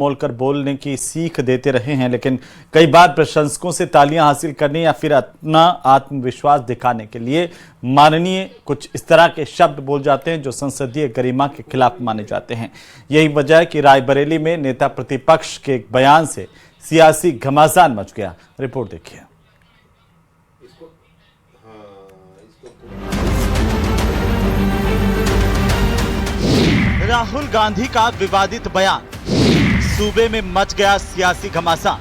मोलकर बोलने की सीख देते रहे हैं, लेकिन कई बार प्रशंसकों से तालियां हासिल करने या फिर अपना आत्मविश्वास दिखाने के लिए माननीय कुछ इस तरह के शब्द बोल जाते हैं जो संसदीय गरिमा के खिलाफ माने जाते हैं। यही वजह है कि रायबरेली में नेता प्रतिपक्ष के एक बयान से सियासी घमासान मच गया। रिपोर्ट देखिए। राहुल गांधी का विवादित बयान, सूबे में मच गया सियासी घमासान।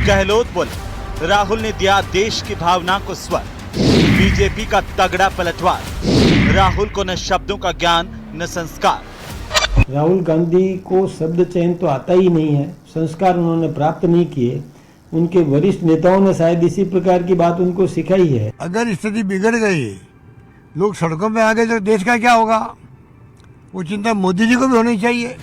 गहलोत बोले, राहुल ने दिया देश की भावना को स्वर। बीजेपी का तगड़ा पलटवार, राहुल को न शब्दों का ज्ञान न संस्कार। राहुल गांधी को शब्द चयन तो आता ही नहीं है, संस्कार उन्होंने प्राप्त नहीं किए। उनके वरिष्ठ नेताओं ने शायद इसी प्रकार की बात उनको सिखाई है। अगर स्थिति बिगड़ गई, लोग सड़कों में आ गए तो देश का क्या होगा, वो चिंता मोदी जी को भी होनी चाहिए।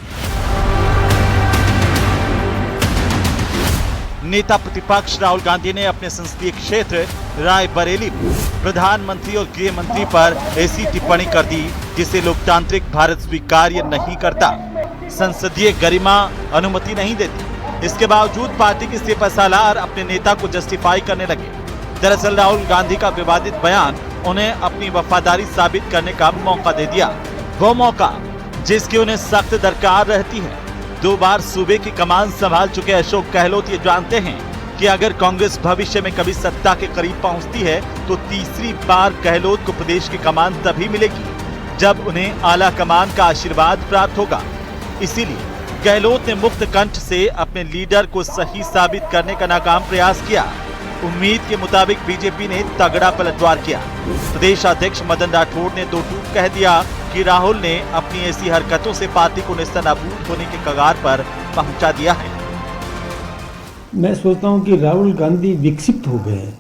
नेता प्रतिपक्ष राहुल गांधी ने अपने संसदीय क्षेत्र रायबरेली में प्रधानमंत्री और गृह मंत्री पर ऐसी टिप्पणी कर दी जिसे लोकतांत्रिक भारत स्वीकार्य नहीं करता। संसदीय गरिमा अनुमति नहीं देती। इसके बावजूद पार्टी के सिपहसालार अपने नेता को जस्टिफाई करने लगे। दरअसल राहुल गांधी का विवादित बयान उन्हें अपनी वफादारी साबित करने का मौका दे दिया, वो मौका जिसकी उन्हें सख्त दरकार रहती है। 2 बार सूबे की कमान संभाल चुके अशोक गहलोत ये जानते हैं कि अगर कांग्रेस भविष्य में कभी सत्ता के करीब पहुंचती है तो तीसरी बार गहलोत को प्रदेश की कमान तभी मिलेगी जब उन्हें आला कमान का आशीर्वाद प्राप्त होगा। इसीलिए गहलोत ने मुक्त कंठ से अपने लीडर को सही साबित करने का नाकाम प्रयास किया। उम्मीद के मुताबिक बीजेपी ने तगड़ा पलटवार किया। प्रदेश अध्यक्ष मदन राठौड़ ने 2 टूक कह दिया कि राहुल ने अपनी ऐसी हरकतों से पार्टी को नेस्तनाबूद होने के कगार पर पहुंचा दिया है। मैं सोचता हूं कि राहुल गांधी विक्षिप्त हो गए।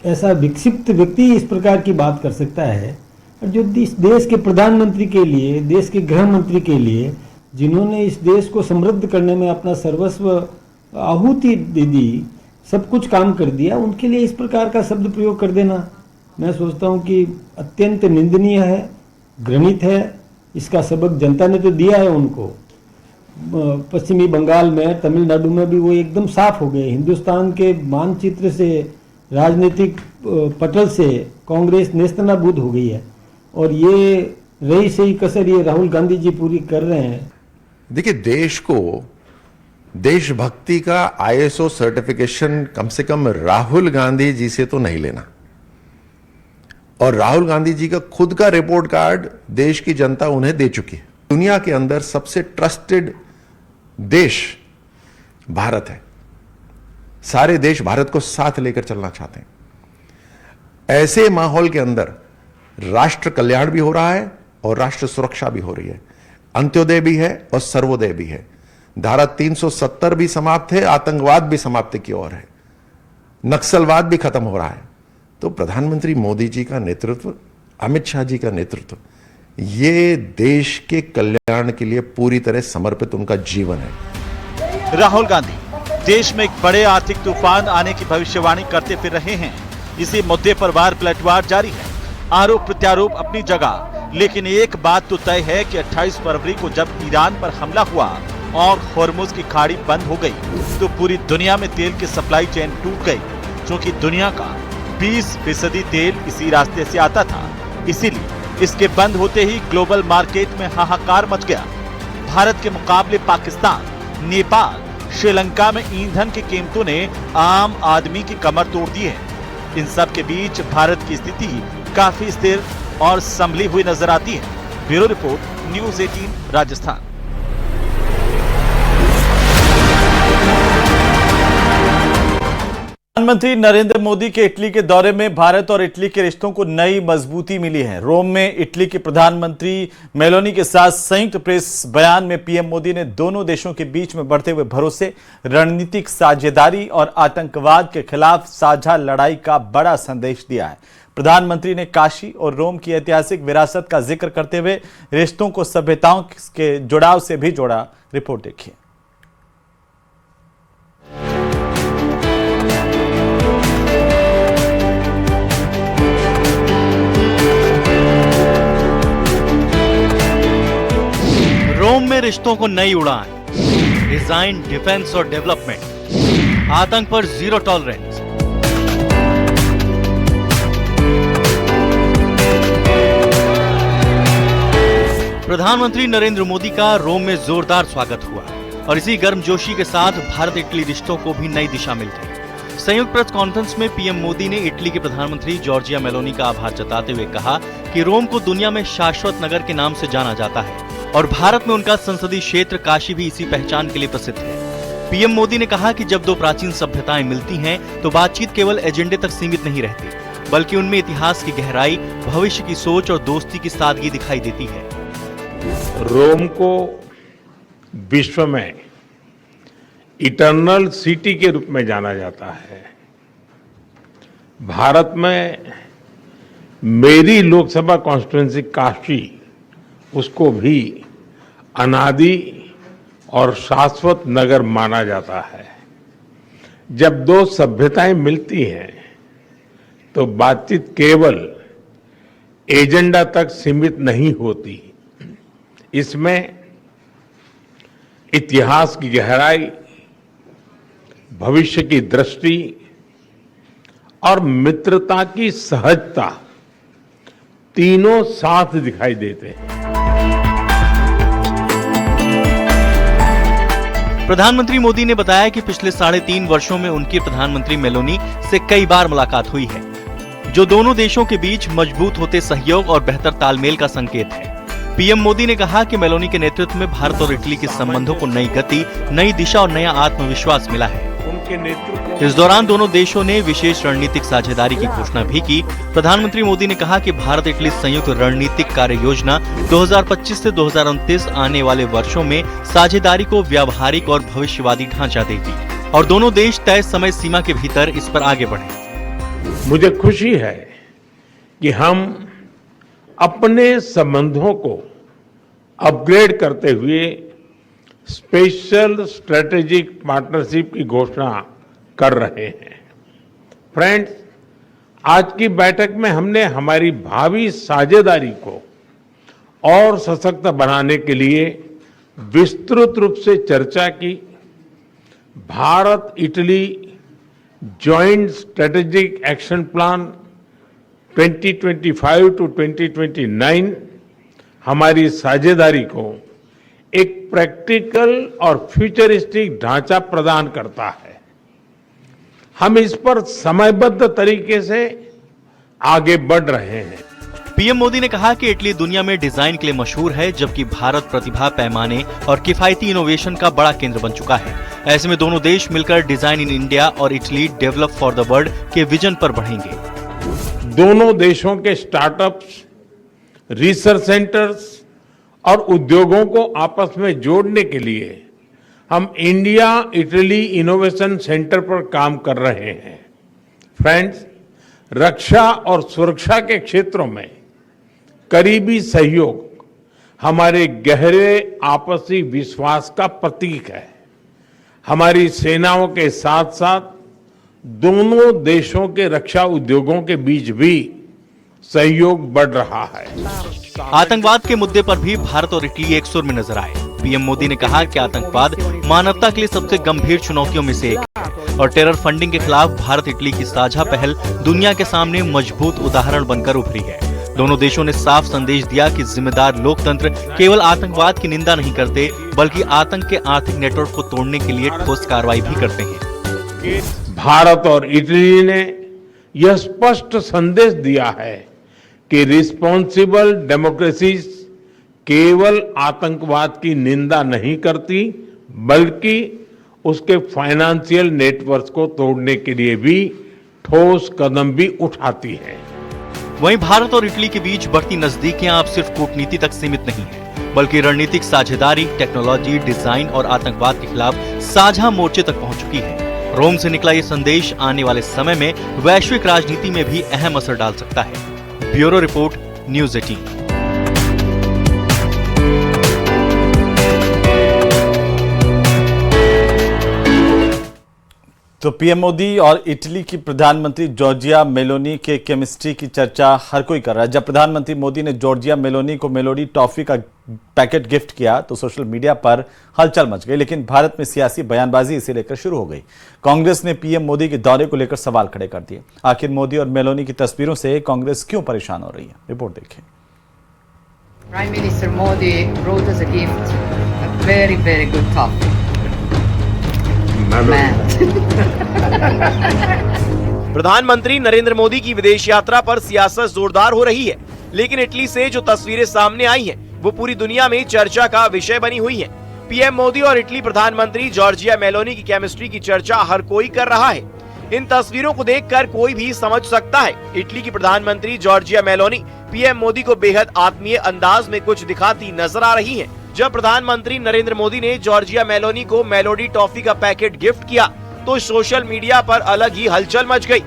ऐसा विक्षिप्त व्यक्ति इस प्रकार की बात कर सकता है, और जो इस देश के प्रधानमंत्री के लिए, देश के गृह मंत्री के लिए, जिन्होंने इस देश को समृद्ध करने में अपना सर्वस्व आहुति दे दी, सब कुछ काम कर दिया, उनके लिए इस प्रकार का शब्द प्रयोग कर देना मैं सोचता हूं कि अत्यंत निंदनीय है, घृणित है। इसका सबक जनता ने तो दिया है उनको। पश्चिमी बंगाल में, तमिलनाडु में भी वो एकदम साफ हो गए। हिंदुस्तान के मानचित्र से, राजनीतिक पटल से कांग्रेस नेस्तनाबूद हो गई है, और ये रही सही कसर ये राहुल गांधी जी पूरी कर रहे हैं। देखिए, देश को देशभक्ति का ISO सर्टिफिकेशन कम से कम राहुल गांधी जी से तो नहीं लेना, और राहुल गांधी जी का खुद का रिपोर्ट कार्ड देश की जनता उन्हें दे चुकी है। दुनिया के अंदर सबसे ट्रस्टेड देश भारत है। सारे देश भारत को साथ लेकर चलना चाहते हैं। ऐसे माहौल के अंदर राष्ट्र कल्याण भी हो रहा है और राष्ट्र सुरक्षा भी हो रही है। अंत्योदय भी है और सर्वोदय भी है। धारा 370 भी समाप्त है, आतंकवाद भी समाप्ति की ओर है, नक्सलवाद भी खत्म हो रहा है। तो प्रधानमंत्री मोदी जी का नेतृत्व, अमित शाह जी का नेतृत्व, ये देश के कल्याण के लिए पूरी तरह समर्पित उनका जीवन है। राहुल गांधी देश में एक बड़े आर्थिक तूफान आने की भविष्यवाणी करते फिर रहे हैं। इसी मुद्दे पर वार पलटवार जारी है, आरोप प्रत्यारोप अपनी जगह। लेकिन एक बात तो तय है कि 28 फरवरी को जब ईरान पर हमला हुआ और होर्मुज की खाड़ी बंद हो गई तो पूरी दुनिया में तेल की सप्लाई चेन टूट गई, क्योंकि दुनिया का 20% तेल इसी रास्ते से आता था। इसीलिए इसके बंद होते ही ग्लोबल मार्केट में हाहाकार मच गया। भारत के मुकाबले पाकिस्तान, नेपाल, श्रीलंका में ईंधन की कीमतों ने आम आदमी की कमर तोड़ दी है। इन सब के बीच भारत की स्थिति काफी स्थिर और संभली हुई नजर आती है। Bureau report, news 18 Rajasthan. प्रधानमंत्री नरेंद्र मोदी के इटली के दौरे में भारत और इटली के रिश्तों को नई मजबूती मिली है। रोम में इटली के प्रधानमंत्री मेलोनी के साथ संयुक्त प्रेस बयान में पीएम मोदी ने दोनों देशों के बीच में बढ़ते हुए भरोसे, रणनीतिक साझेदारी और आतंकवाद के खिलाफ साझा लड़ाई का बड़ा संदेश दिया है। प्रधानमंत्री ने काशी और रोम की ऐतिहासिक विरासत का जिक्र करते हुए रिश्तों को सभ्यताओं के जुड़ाव से भी जोड़ा। रिपोर्ट देखिए। रोम में रिश्तों को नई उड़ान। डिजाइन, डिफेंस और डेवलपमेंट, आतंक पर जीरो टॉलरेंस। प्रधानमंत्री नरेंद्र मोदी का रोम में जोरदार स्वागत हुआ और इसी गर्मजोशी के साथ भारत इटली रिश्तों को भी नई दिशा मिल गई। संयुक्त प्रेस कॉन्फ्रेंस में पीएम मोदी ने इटली के प्रधानमंत्री जॉर्जिया मेलोनी का आभार जताते हुए कहा कि रोम को दुनिया में शाश्वत नगर के नाम से जाना जाता है और भारत में उनका संसदीय क्षेत्र काशी भी इसी पहचान के लिए प्रसिद्ध है। पीएम मोदी ने कहा कि जब दो प्राचीन सभ्यताएं मिलती हैं तो बातचीत केवल एजेंडे तक सीमित नहीं रहती, बल्कि उनमें इतिहास की गहराई, भविष्य की सोच और दोस्ती की सादगी दिखाई देती है। रोम को विश्व में इटर्नल सिटी के रूप में जाना जाता है। भारत में मेरी लोकसभा कॉन्स्टिट्यूंसी काशी, उसको भी अनादि और शाश्वत नगर माना जाता है। जब दो सभ्यताएं मिलती हैं तो बातचीत केवल एजेंडा तक सीमित नहीं होती, इसमें इतिहास की गहराई, भविष्य की दृष्टि और मित्रता की सहजता तीनों साथ दिखाई देते हैं। प्रधानमंत्री मोदी ने बताया कि पिछले 3.5 वर्षों में उनकी प्रधानमंत्री मेलोनी से कई बार मुलाकात हुई है, जो दोनों देशों के बीच मजबूत होते सहयोग और बेहतर तालमेल का संकेत है। पीएम मोदी ने कहा कि मेलोनी के नेतृत्व में भारत और इटली के संबंधों को नई गति, नई दिशा और नया आत्मविश्वास मिला है। इस दौरान दोनों देशों ने विशेष रणनीतिक साझेदारी की घोषणा भी की। प्रधानमंत्री मोदी ने कहा कि भारत इटली संयुक्त रणनीतिक कार्य योजना 2025 से 2029 आने वाले वर्षों में साझेदारी को व्यावहारिक और भविष्यवादी ढांचा देगी और दोनों देश तय समय सीमा के भीतर इस पर आगे बढ़े। मुझे खुशी है कि हम अपने संबंधों को अपग्रेड करते हुए स्पेशल स्ट्रेटेजिक पार्टनरशिप की घोषणा कर रहे हैं। फ्रेंड्स, आज की बैठक में हमने हमारी भावी साझेदारी को और सशक्त बनाने के लिए विस्तृत रूप से चर्चा की। Bharat Italy joint strategic action plan 2025 to 2029 हमारी साझेदारी को एक प्रैक्टिकल और फ्यूचरिस्टिक ढांचा प्रदान करता है। हम इस पर समयबद्ध तरीके से आगे बढ़ रहे हैं। पीएम मोदी ने कहा कि इटली दुनिया में डिजाइन के लिए मशहूर है, जबकि भारत प्रतिभा, पैमाने और किफायती इनोवेशन का बड़ा केंद्र बन चुका है। ऐसे में दोनों देश मिलकर डिजाइन इन इंडिया और Italy develop for the world के विजन पर बढ़ेंगे। दोनों देशों के स्टार्टअप्स, रिसर्च सेंटर्स और उद्योगों को आपस में जोड़ने के लिए हम इंडिया इटली इनोवेशन सेंटर पर काम कर रहे हैं। फ्रेंड्स, रक्षा और सुरक्षा के क्षेत्रों में करीबी सहयोग हमारे गहरे आपसी विश्वास का प्रतीक है। हमारी सेनाओं के साथ साथ दोनों देशों के रक्षा उद्योगों के बीच भी सहयोग बढ़ रहा है। आतंकवाद के मुद्दे पर भी भारत और इटली एक सुर में नजर आए। पीएम मोदी ने कहा कि आतंकवाद मानवता के लिए सबसे गंभीर चुनौतियों में से एक है और टेरर फंडिंग के खिलाफ भारत इटली की साझा पहल दुनिया के सामने मजबूत उदाहरण बनकर उभरी है। दोनों देशों ने साफ संदेश दिया कि जिम्मेदार लोकतंत्र केवल आतंकवाद की निंदा नहीं करते, बल्कि आतंक के आर्थिक नेटवर्क को तोड़ने के लिए ठोस कार्रवाई भी करते हैं। भारत और इटली ने यह स्पष्ट संदेश दिया है कि रिस्पॉन्सिबल डेमोक्रेसीज केवल आतंकवाद की निंदा नहीं करती, बल्कि उसके फाइनेंशियल नेटवर्क को तोड़ने के लिए भी ठोस कदम भी उठाती है। वहीं भारत और इटली के बीच बढ़ती नजदीकियां अब सिर्फ कूटनीति तक सीमित नहीं है, बल्कि रणनीतिक साझेदारी, टेक्नोलॉजी, डिजाइन और आतंकवाद के खिलाफ साझा मोर्चे तक पहुंच चुकी है। रोम से निकला ये संदेश आने वाले समय में वैश्विक राजनीति में भी अहम असर डाल सकता है। Bureau report, news 18। तो पीएम मोदी और इटली की प्रधानमंत्री जॉर्जिया मेलोनी के केमिस्ट्री की चर्चा हर कोई कर रहा है। जब प्रधानमंत्री मोदी ने जॉर्जिया मेलोनी को मेलोडी टॉफी का पैकेट गिफ्ट किया तो सोशल मीडिया पर हलचल मच गई, लेकिन भारत में सियासी बयानबाजी इसे लेकर शुरू हो गई। कांग्रेस ने पीएम मोदी के दौरे को लेकर सवाल खड़े कर दिए। आखिर मोदी और मेलोनी की तस्वीरों से कांग्रेस क्यों परेशान हो रही है, रिपोर्ट देखिए। Prime Minister Modi brought us a gift, a very, very good toffee. प्रधानमंत्री नरेंद्र मोदी की विदेश यात्रा पर सियासत जोरदार हो रही है, लेकिन इटली से जो तस्वीरें सामने आई हैं, वो पूरी दुनिया में चर्चा का विषय बनी हुई हैं। पीएम मोदी और इटली प्रधानमंत्री जॉर्जिया मेलोनी की केमिस्ट्री की चर्चा हर कोई कर रहा है। इन तस्वीरों को देखकर कोई भी समझ सकता है, इटली की प्रधानमंत्री जॉर्जिया मेलोनी पीएम मोदी को बेहद आत्मीय अंदाज में कुछ दिखाती नजर आ रही हैं। जब प्रधानमंत्री नरेंद्र मोदी ने जॉर्जिया मेलोनी को मेलोडी टॉफी का पैकेट गिफ्ट किया तो सोशल मीडिया पर अलग ही हलचल मच गई।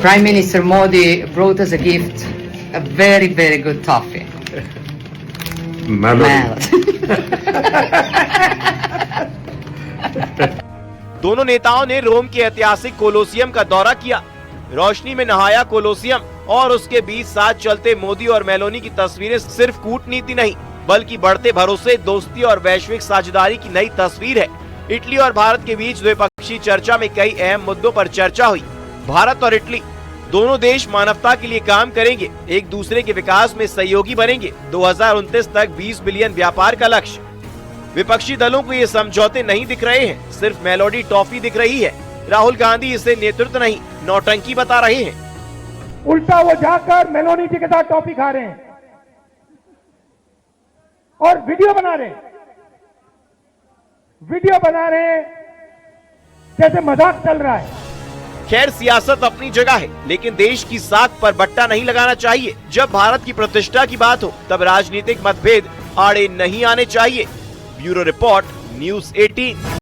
Prime Minister Modi brought us a gift, a very, very good toffee. दोनों नेताओं ने रोम के ऐतिहासिक कोलोसियम का दौरा किया, रोशनी में नहाया कोलोसियम और उसके बीच साथ चलते मोदी और मेलोनी की तस्वीरें सिर्फ कूटनीति नहीं बल्कि बढ़ते भरोसे, दोस्ती और वैश्विक साझेदारी की नई तस्वीर है। इटली और भारत के बीच द्विपक्षीय चर्चा में कई अहम मुद्दों पर चर्चा हुई। भारत और इटली दोनों देश मानवता के लिए काम करेंगे, एक दूसरे के विकास में सहयोगी बनेंगे। 2029 तक 20 बिलियन व्यापार का लक्ष्य। विपक्षी दलों को ये समझौते नहीं दिख रहे हैं, सिर्फ मेलोडी टॉफी दिख रही है। राहुल गांधी इसे नेतृत्व नहीं, नौटंकी बता रहे हैं। उल्टा वो जाकर मेलोनी जी के साथ टॉफी खा रहे हैं और वीडियो बना रहे हैं जैसे मजाक चल रहा है। खैर, सियासत अपनी जगह है, लेकिन देश की साख पर बट्टा नहीं लगाना चाहिए। जब भारत की प्रतिष्ठा की बात हो तब राजनीतिक मतभेद आड़े नहीं आने चाहिए। Bureau report, news 18।